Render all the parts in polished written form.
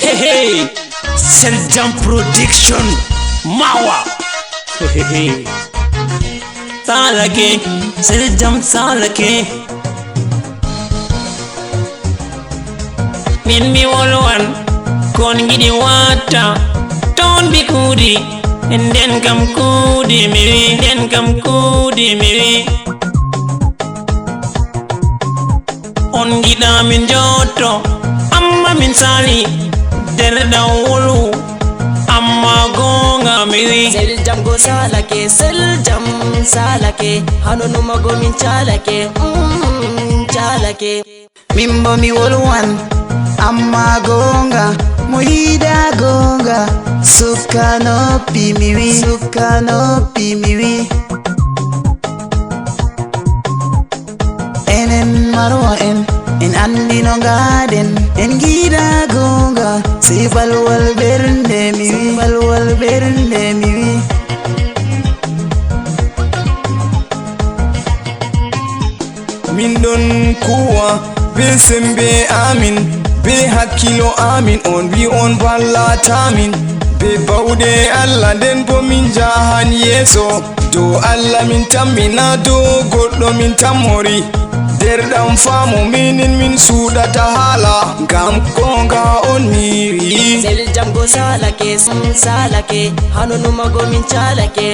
Hey, Seljam Production Mawa. Hey, Salake, Seljam Salake. Min mi wolwan, kon gidi wata. Don't be kudi, and then come kudi me, then come kudi me. On gida min joto, amma min sali. Derda wolu amma gonga miwi Seljam go salake, Seljam salake. Hanunu mago min chalake, chalake. Mimbo mi wolwan amma gonga muhida gonga sukano pi miwi enen marwa en andi no gaden en gida gonga sifal wal bernde miwi min don kuwa be sembe amin be hakkilo amin on wi on vallata min be bauɗe Allah nden bo min jahan yeso do Allah min tammina do goɗɗo min tammori derɗam famo minin min suɗata haala ngam gonga on miri Seljam go salake, salake. Hanunu mago min chalake,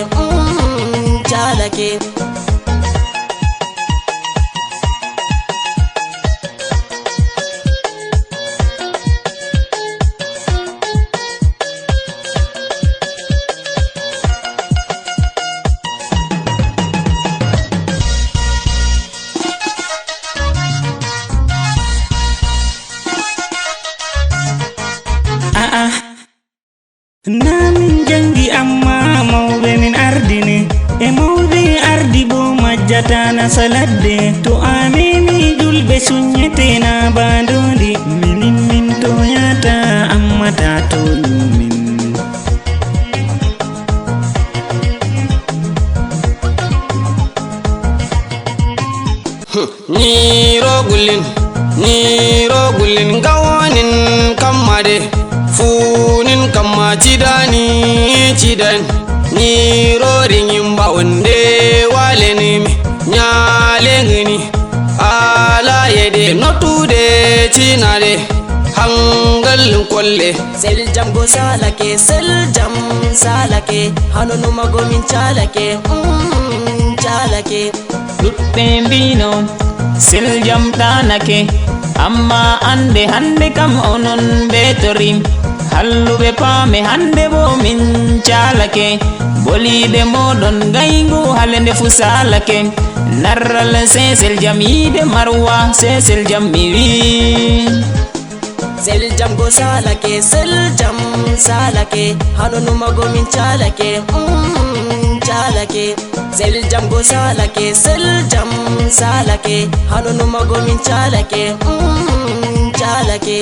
chalake. Namin jangi amma mawɓe min ardini e mawɓe ardi bo majjata na saladde to amemi julɓe sunyetena bandodi minin min toyata amma ta to min ni rogulin gawanin kammade funin kamma cidan ni rorin yimba wande wale ni nyale ngini ala yede notude cinade hangalin kolle Seljam go salake, Seljam salake. Hanunu mago min chalake, chalake. ɗuɗɓe mbino Seljam ɗanake amma ande hande kam onon betorim halluɓe paame hande bo min calake boliɓe moɗon gaygu halende fu salake narral sesel jam yiide marwa sesel jam mi wi Seljam go salake, Seljam salake. Hanunu mago min chalake, chalake. Seljam go salake, Seljam salake. Hanunu mago min chalake, chalake.